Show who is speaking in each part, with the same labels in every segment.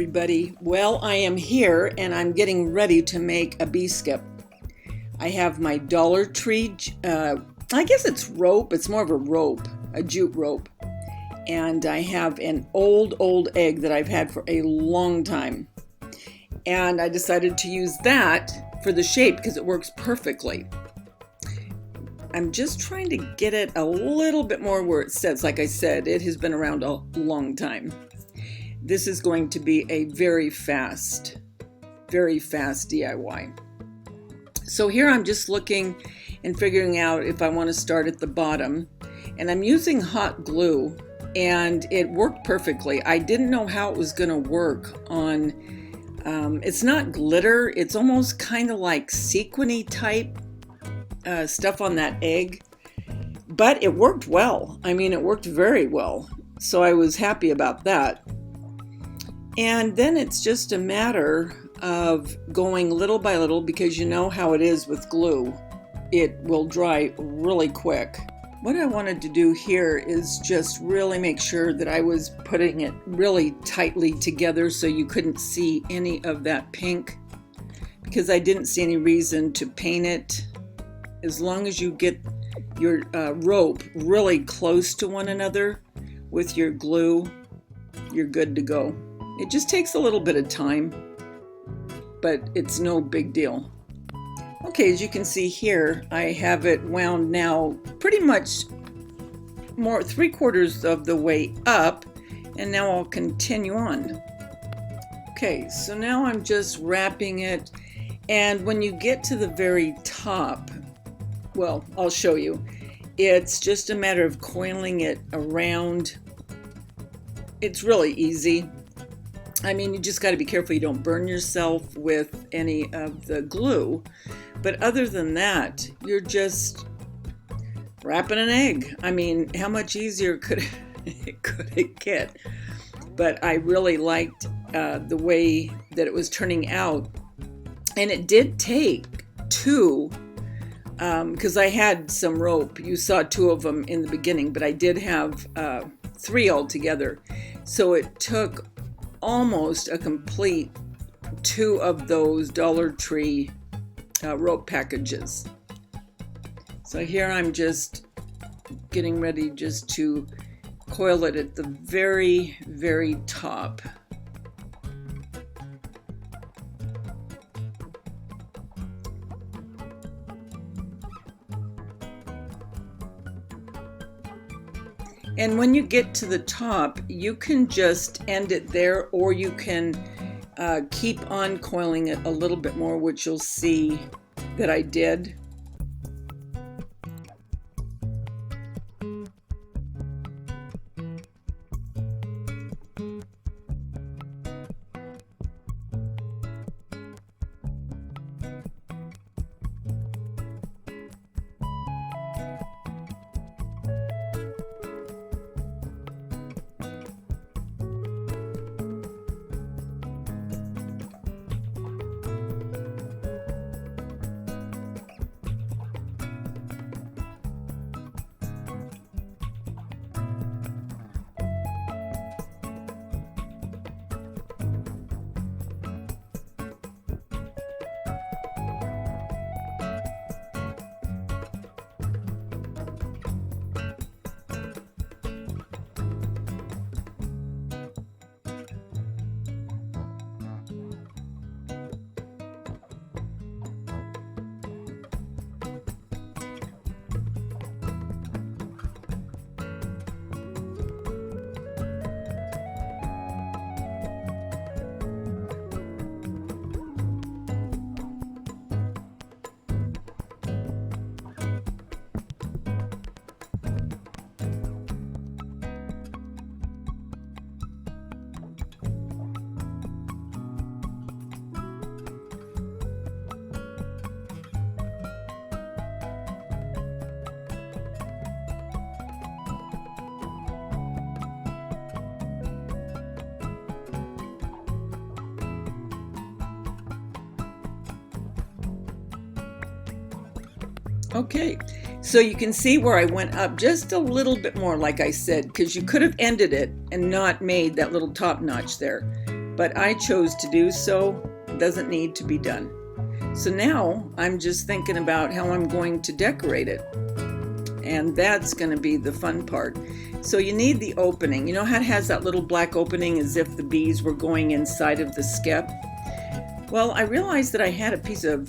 Speaker 1: everybody. Well, I am here and I'm getting ready to make a bee skep. I have my Dollar Tree, I guess it's rope. It's more of a rope, a jute rope. And I have an old egg that I've had for a long time. And I decided to use that for the shape because it works perfectly. I'm just trying to get it a little bit more where it sits. Like I said, it has been around a long time. This is going to be a very fast DIY. So here I'm just looking and figuring out if I want to start at the bottom. And I'm using hot glue and it worked perfectly. I didn't know how it was going to work on, it's not glitter. It's almost kind of like sequiny type stuff on that egg. But it worked well. I mean, it worked very well. So I was happy about that. And then it's just a matter of going little by little because you know how it is with glue. It will dry really quick. What I wanted to do here is just really make sure that I was putting it really tightly together so you couldn't see any of that pink because I didn't see any reason to paint it. As long as you get your rope really close to one another with your glue, you're good to go. It just takes a little bit of time, but it's no big deal. Okay, as you can see here, I have it wound now pretty much more 3/4 of the way up, and now I'll continue on. Okay, so now I'm just wrapping it, and when you get to the very top, well, I'll show you. It's just a matter of coiling it around. It's really easy. I mean, you just got to be careful you don't burn yourself with any of the glue. But other than that, you're just wrapping an egg. I mean, how much easier could it get? But I really liked the way that it was turning out. And it did take two, because I had some rope. You saw two of them in the beginning, but I did have 3 altogether. So it took almost a complete 2 of those Dollar Tree rope packages. So here I'm just getting ready just to coil it at the very top. And when you get to the top, you can just end it there, or you can keep on coiling it a little bit more, which you'll see that I did. Okay, so you can see where I went up just a little bit more, like I said, because you could have ended it and not made that little top notch there. but I chose to do so. It doesn't need to be done. So now I'm just thinking about how I'm going to decorate it. And that's going to be the fun part. So you need the opening. You know how it has that little black opening as if the bees were going inside of the skep? Well, I realized that I had a piece of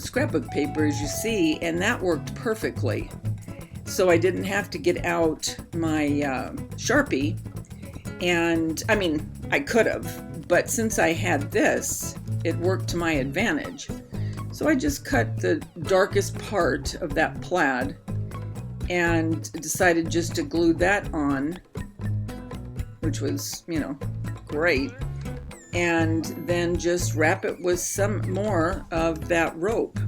Speaker 1: scrapbook paper, as you see, and that worked perfectly. So I didn't have to get out my Sharpie. And I mean, I could have, but since I had this, it worked to my advantage. So I just cut the darkest part of that plaid and decided just to glue that on, which was, great. And then just wrap it with some more of that rope.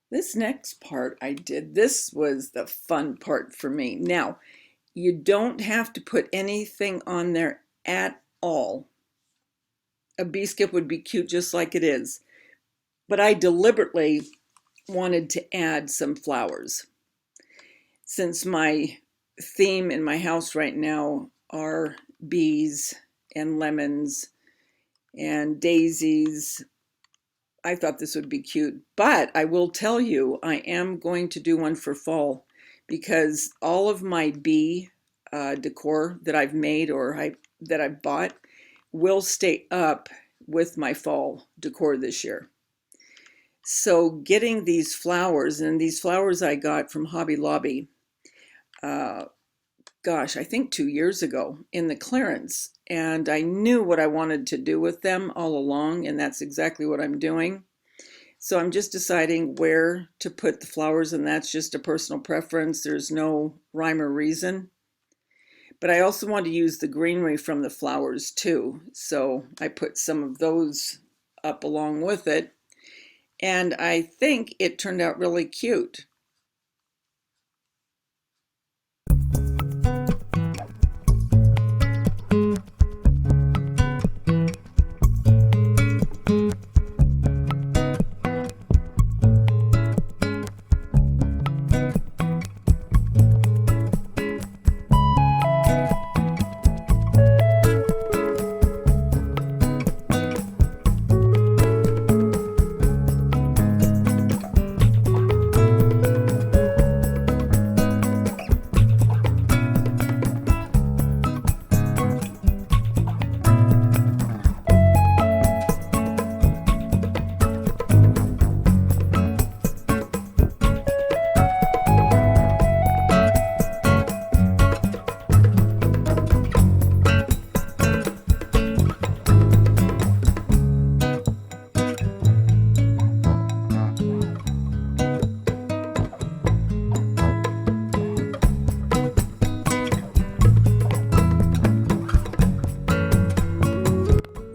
Speaker 1: This next part this was the fun part for me. Now, you don't have to put anything on there at all. A bee skip would be cute just like it is. But I deliberately wanted to add some flowers. Since my theme in my house right now are bees and lemons and daisies, I thought this would be cute. But I will tell you, I am going to do one for fall because all of my bee decor that I've made or that I've bought will stay up with my fall decor this year. So getting these flowers, and these flowers I got from Hobby Lobby, I think 2 years ago in the clearance, and I knew what I wanted to do with them all along, and that's exactly what I'm doing. So I'm just deciding where to put the flowers, and that's just a personal preference. There's no rhyme or reason. But I also want to use the greenery from the flowers too, so I put some of those up along with it, and I think it turned out really cute.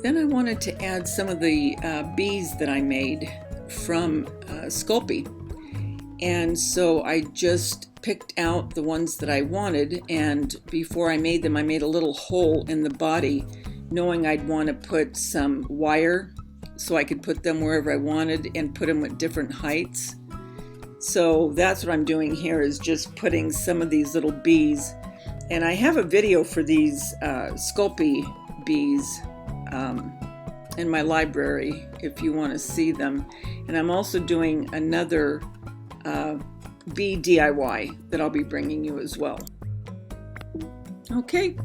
Speaker 1: Then I wanted to add some of the bees that I made from Sculpey. And so I just picked out the ones that I wanted, and before I made them, I made a little hole in the body, knowing I'd want to put some wire so I could put them wherever I wanted and put them at different heights. So that's what I'm doing here, is just putting some of these little bees. And I have a video for these Sculpey bees in my library if you want to see them. And I'm also doing another bee DIY that I'll be bringing you as well. Okay,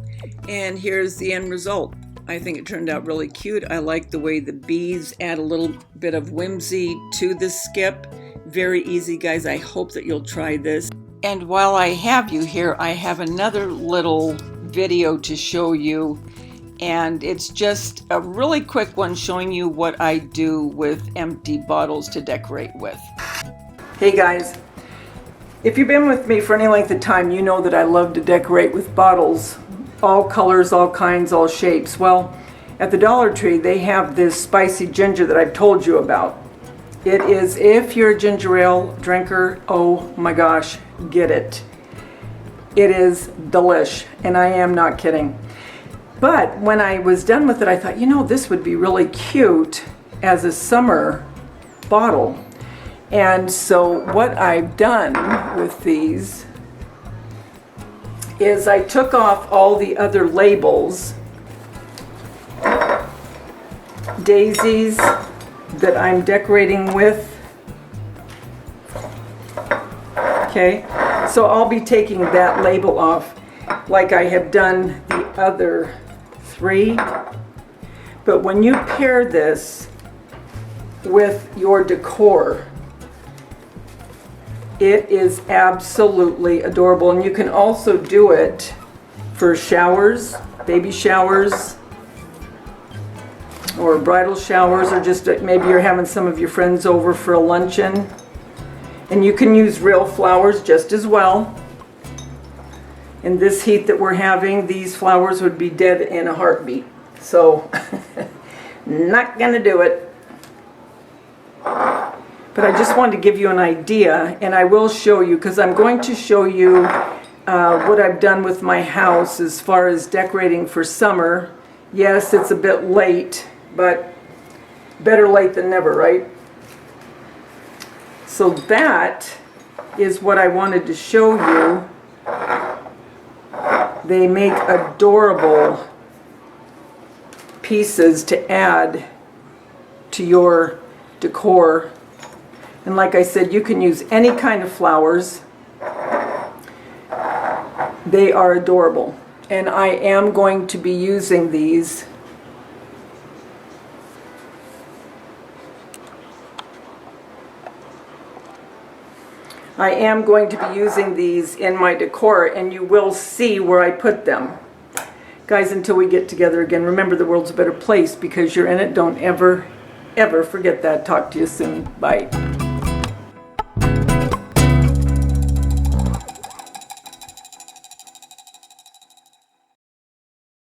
Speaker 1: and here's the end result. I think it turned out really cute. I like the way the bees add a little bit of whimsy to the skip. Very easy, guys. I hope that you'll try this. And while I have you here, I have another little video to show you, and it's just a really quick one showing you what I do with empty bottles to decorate with. Hey guys, if you've been with me for any length of time, you know that I love to decorate with bottles, all colors, all kinds, all shapes. Well, at the Dollar Tree, they have this spicy ginger that I've told you about. It is, if you're a ginger ale drinker, oh my gosh, get it. It is delish, and I am not kidding. But when I was done with it, I thought, you know, this would be really cute as a summer bottle. And so what I've done with these is I took off all the other labels, daisies that I'm decorating with. Okay, so I'll be taking that label off like I have done the other three. But when you pair this with your decor, it is absolutely adorable. And you can also do it for showers, baby showers, or bridal showers, or just maybe you're having some of your friends over for a luncheon. And you can use real flowers just as well. In this heat that we're having, these flowers would be dead in a heartbeat. So, not gonna do it. But I just wanted to give you an idea, and I will show you, because I'm going to show you what I've done with my house as far as decorating for summer. Yes, it's a bit late, but better late than never, right? So that is what I wanted to show you. They make adorable pieces to add to your decor. And like I said, you can use any kind of flowers. They are adorable. And I am going to be using these. I am going to be using these in my decor, and you will see where I put them. Guys, until we get together again, remember the world's a better place because you're in it. Don't ever, ever forget that. Talk to you soon. Bye.